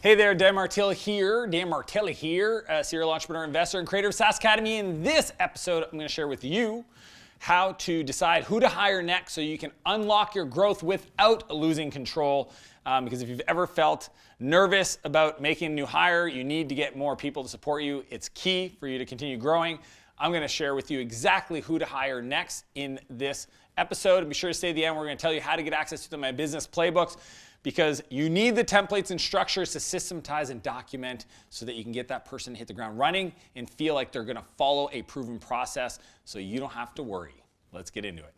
Hey there, Dan Martell here, serial entrepreneur, investor, and creator of SaaS Academy. In this episode, I'm going to share with you how to decide who to hire next so you can unlock your growth without losing control. Because if you've ever felt nervous about making a new hire, you need to get more people to support you. It's key for you to continue growing. I'm going to share with you exactly who to hire next in this episode. And be sure to stay to the end. We're going to tell you how to get access to my business playbooks, because you need the templates and structures to systematize and document so that you can get that person to hit the ground running and feel like they're going to follow a proven process so you don't have to worry. Let's get into it.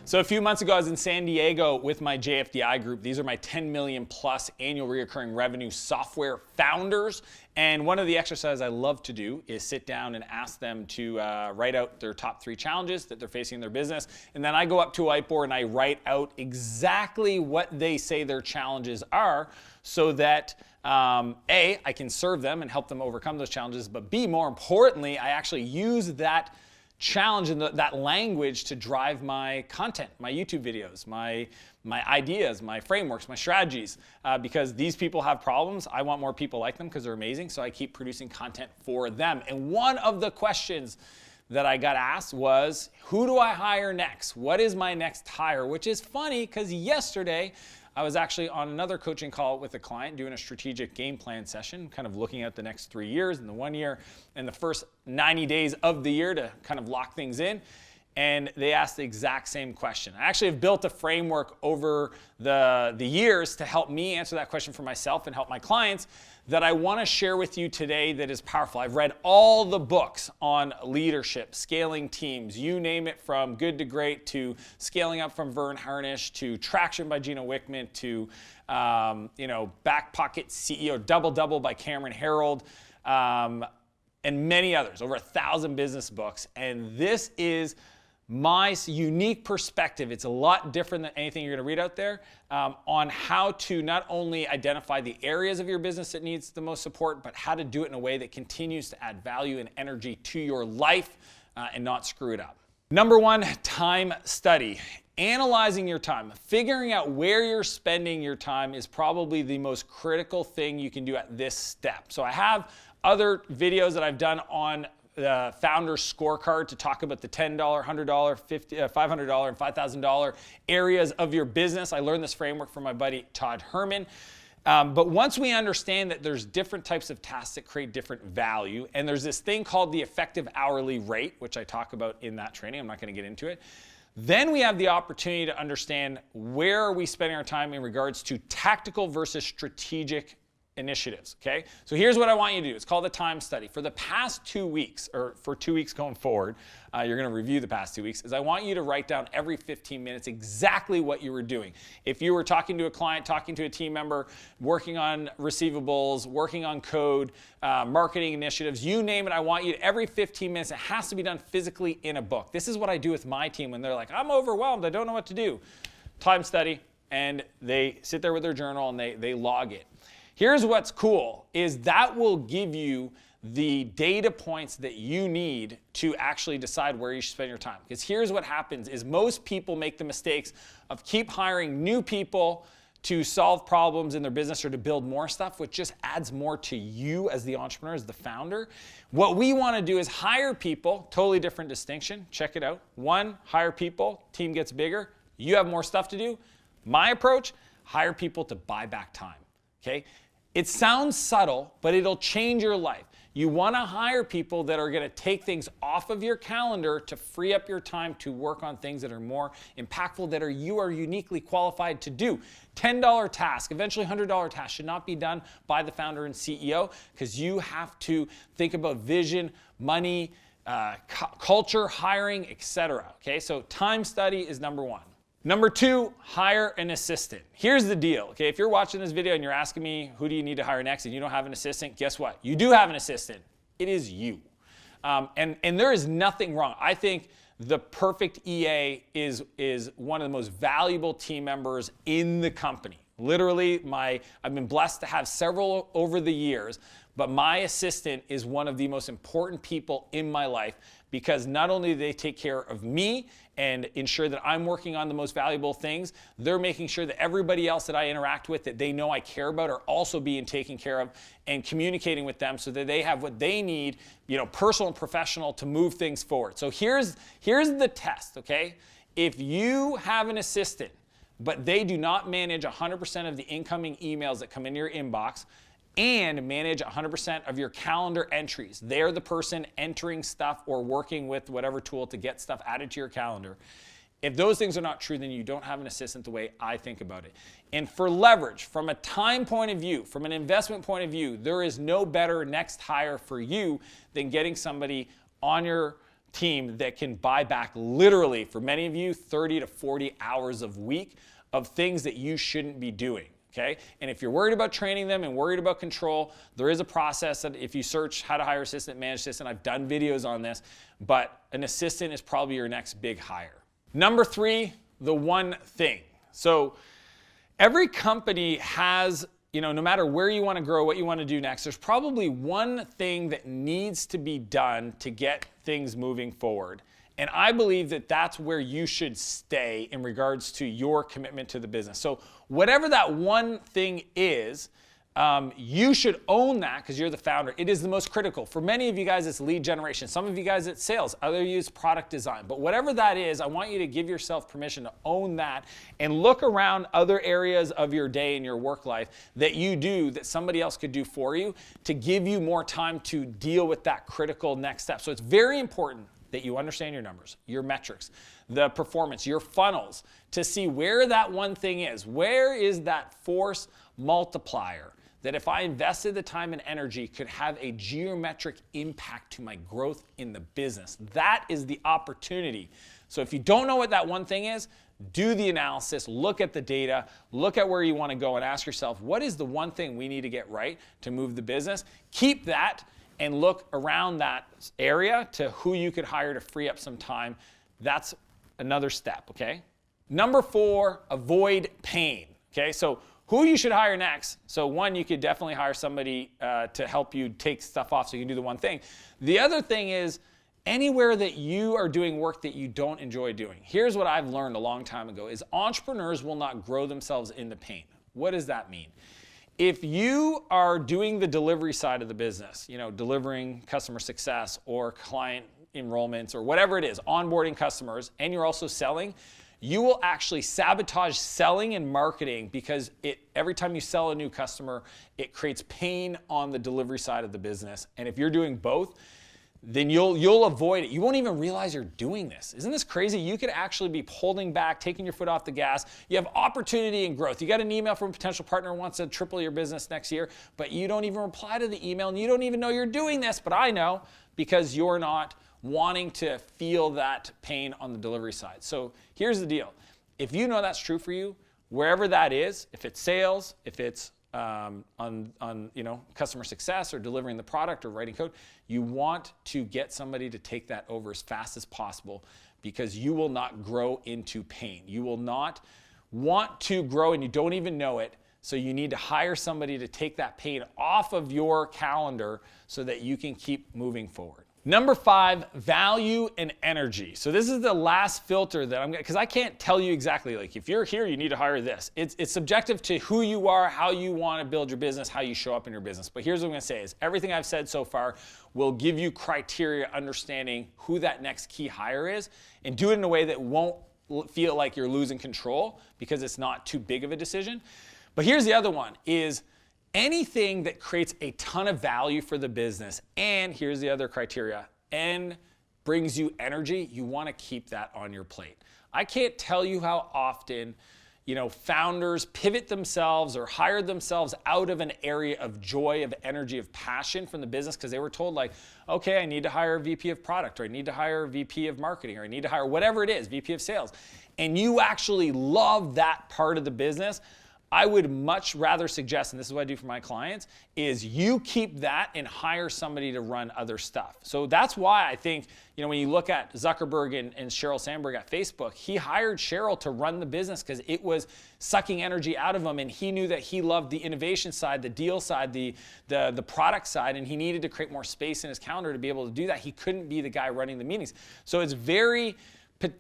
So a few months ago, I was in San Diego with my JFDI group. These are my 10 million plus annual recurring revenue software founders. And one of the exercises I love to do is sit down and ask them to write out their top 3 challenges that they're facing in their business. And then I go up to a whiteboard and I write out exactly what they say their challenges are, so that A, I can serve them and help them overcome those challenges, but B, more importantly, I actually use that challenge and that language to drive my content, my YouTube videos, my ideas, my frameworks, my strategies. Because these people have problems. I want more people like them because they're amazing. So I keep producing content for them. And one of the questions that I got asked was, who do I hire next? What is my next hire? Which is funny because yesterday I was actually on another coaching call with a client doing a strategic game plan session, kind of looking at the next 3 years and the 1 year and the first 90 days of the year to kind of lock things in. And they asked the exact same question. I actually have built a framework over the years to help me answer that question for myself and help my clients that I want to share with you today that is powerful. I've read all the books on leadership, scaling teams, you name it, from Good to Great to Scaling Up from Vern Harnish to Traction by Gino Wickman to Back Pocket CEO, Double Double by Cameron Herold, and many others, over 1,000 business books. And this is my unique perspective. It's a lot different than anything you're going to read out there, on how to not only identify the areas of your business that needs the most support, but how to do it in a way that continues to add value and energy to your life and not screw it up. Number 1, time study. Analyzing your time, figuring out where you're spending your time is probably the most critical thing you can do at this step. So I have other videos that I've done on the Founder's Scorecard to talk about the $10, $100, $50, $500, and $5,000 areas of your business. I learned this framework from my buddy Todd Herman. But once we understand that there's different types of tasks that create different value, and there's this thing called the effective hourly rate, which I talk about in that training, I'm not going to get into it, then we have the opportunity to understand where are we spending our time in regards to tactical versus strategic initiatives, okay? So here's what I want you to do. It's called the time study. For the past 2 weeks, or for 2 weeks going forward, you're going to review the past 2 weeks, is I want you to write down every 15 minutes exactly what you were doing. If you were talking to a client, talking to a team member, working on receivables, working on code, marketing initiatives, you name it, I want you to, every 15 minutes, it has to be done physically in a book. This is what I do with my team when they're like, I'm overwhelmed, I don't know what to do. Time study, and they sit there with their journal and they log it. Here's what's cool, is that will give you the data points that you need to actually decide where you should spend your time. Because here's what happens, is most people make the mistakes of keep hiring new people to solve problems in their business or to build more stuff, which just adds more to you as the entrepreneur, as the founder. What we want to do is hire people, totally different distinction, check it out. 1, hire people, team gets bigger, you have more stuff to do. My approach, hire people to buy back time, okay? It sounds subtle, but it'll change your life. You want to hire people that are going to take things off of your calendar to free up your time to work on things that are more impactful, that you are uniquely qualified to do. $10 task, eventually $100 task should not be done by the founder and CEO, because you have to think about vision, money, culture, hiring, etc. Okay, so time study is number 1. Number 2, hire an assistant. Here's the deal, okay? If you're watching this video and you're asking me, who do you need to hire next, and you don't have an assistant, guess what? You do have an assistant. It is you. And there is nothing wrong. I think the perfect EA is one of the most valuable team members in the company. Literally, I've been blessed to have several over the years, but my assistant is one of the most important people in my life, because not only do they take care of me and ensure that I'm working on the most valuable things, they're making sure that everybody else that I interact with that they know I care about are also being taken care of, and communicating with them so that they have what they need, personal and professional, to move things forward. So here's the test, okay? If you have an assistant, but they do not manage 100% of the incoming emails that come into your inbox, and manage 100% of your calendar entries. They're the person entering stuff or working with whatever tool to get stuff added to your calendar. If those things are not true, then you don't have an assistant the way I think about it. And for leverage, from a time point of view, from an investment point of view, there is no better next hire for you than getting somebody on your team that can buy back, literally, for many of you, 30 to 40 hours a week of things that you shouldn't be doing. Okay? And if you're worried about training them and worried about control, there is a process that if you search how to hire assistant, manage assistant, I've done videos on this, but an assistant is probably your next big hire. Number 3, the one thing. So every company has, no matter where you want to grow, what you want to do next, there's probably one thing that needs to be done to get things moving forward. And I believe that that's where you should stay in regards to your commitment to the business. So whatever that one thing is, you should own that because you're the founder. It is the most critical. For many of you guys, it's lead generation. Some of you guys, it's sales. Other of you, it's product design. But whatever that is, I want you to give yourself permission to own that and look around other areas of your day and your work life that you do that somebody else could do for you to give you more time to deal with that critical next step. So it's very important that you understand your numbers, your metrics, the performance, your funnels, to see where that one thing is. Where is that force multiplier that if I invested the time and energy could have a geometric impact to my growth in the business? That is the opportunity. So if you don't know what that one thing is, do the analysis, look at the data, look at where you want to go, and ask yourself, what is the one thing we need to get right to move the business? Keep that and look around that area to who you could hire to free up some time. That's another step, okay? Number 4, avoid pain, okay? So who you should hire next. So one, you could definitely hire somebody to help you take stuff off so you can do the one thing. The other thing is anywhere that you are doing work that you don't enjoy doing. Here's what I've learned a long time ago is entrepreneurs will not grow themselves into pain. What does that mean? If you are doing the delivery side of the business, delivering customer success or client enrollments or whatever it is, onboarding customers, and you're also selling, you will actually sabotage selling and marketing because every time you sell a new customer, it creates pain on the delivery side of the business. And if you're doing both, then you'll avoid it. You won't even realize you're doing this. Isn't this crazy? You could actually be holding back, taking your foot off the gas. You have opportunity and growth. You got an email from a potential partner who wants to triple your business next year, but you don't even reply to the email and you don't even know you're doing this, but I know because you're not wanting to feel that pain on the delivery side. So here's the deal. If you know that's true for you, wherever that is, if it's sales, if it's on customer success or delivering the product or writing code, you want to get somebody to take that over as fast as possible because you will not grow into pain. You will not want to grow and you don't even know it. So you need to hire somebody to take that pain off of your calendar so that you can keep moving forward. Number 5, value and energy. So this is the last filter that I'm going to, because I can't tell you exactly, like if you're here, you need to hire this. It's subjective to who you are, how you want to build your business, how you show up in your business. But here's what I'm going to say is everything I've said so far will give you criteria understanding who that next key hire is and do it in a way that won't feel like you're losing control because it's not too big of a decision. But here's the other one is anything that creates a ton of value for the business, and here's the other criteria, and brings you energy, you want to keep that on your plate. I can't tell you how often, founders pivot themselves or hire themselves out of an area of joy, of energy, of passion from the business because they were told like, okay, I need to hire a VP of product, or I need to hire a VP of marketing, or I need to hire whatever it is, VP of sales. And you actually love that part of the business. I would much rather suggest, and this is what I do for my clients, is you keep that and hire somebody to run other stuff. So that's why I think, when you look at Zuckerberg and Sheryl Sandberg at Facebook, he hired Sheryl to run the business because it was sucking energy out of him, and he knew that he loved the innovation side, the deal side, the product side, and he needed to create more space in his calendar to be able to do that. He couldn't be the guy running the meetings. So it's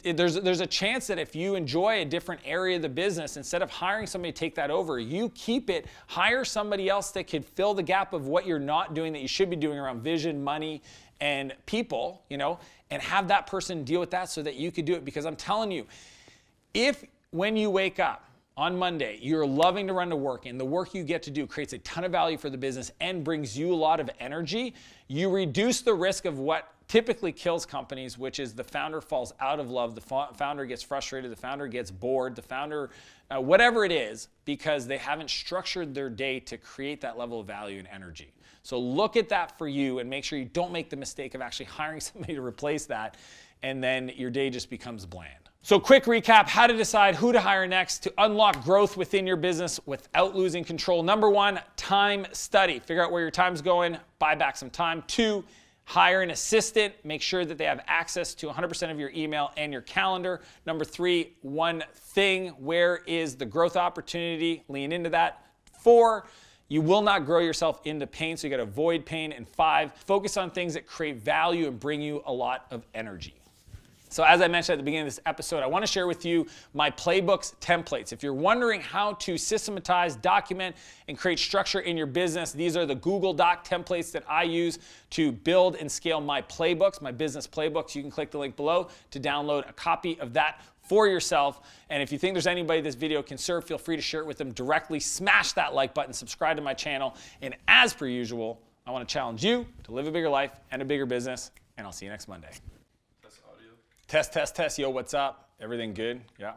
there's a chance that if you enjoy a different area of the business, instead of hiring somebody to take that over, you keep it, hire somebody else that could fill the gap of what you're not doing that you should be doing around vision, money, and people, and have that person deal with that so that you could do it. Because I'm telling you, if when you wake up on Monday, you're loving to run to work and the work you get to do creates a ton of value for the business and brings you a lot of energy, you reduce the risk of what typically kills companies, which is the founder falls out of love, the founder gets frustrated, the founder gets bored, the founder, whatever it is, because they haven't structured their day to create that level of value and energy. So look at that for you and make sure you don't make the mistake of actually hiring somebody to replace that, and then your day just becomes bland. So quick recap, how to decide who to hire next to unlock growth within your business without losing control. Number 1, time study. Figure out where your time's going, buy back some time. 2, hire an assistant. Make sure that they have access to 100% of your email and your calendar. Number 3, one thing. Where is the growth opportunity? Lean into that. 4, you will not grow yourself into pain, so you got to avoid pain. And 5, focus on things that create value and bring you a lot of energy. So as I mentioned at the beginning of this episode, I want to share with you my playbooks templates. If you're wondering how to systematize, document, and create structure in your business, these are the Google Doc templates that I use to build and scale my playbooks, my business playbooks. You can click the link below to download a copy of that for yourself. And if you think there's anybody this video can serve, feel free to share it with them directly. Smash that like button, subscribe to my channel. And as per usual, I want to challenge you to live a bigger life and a bigger business. And I'll see you next Monday. Test, test, test. Yo, what's up? Everything good? Yeah.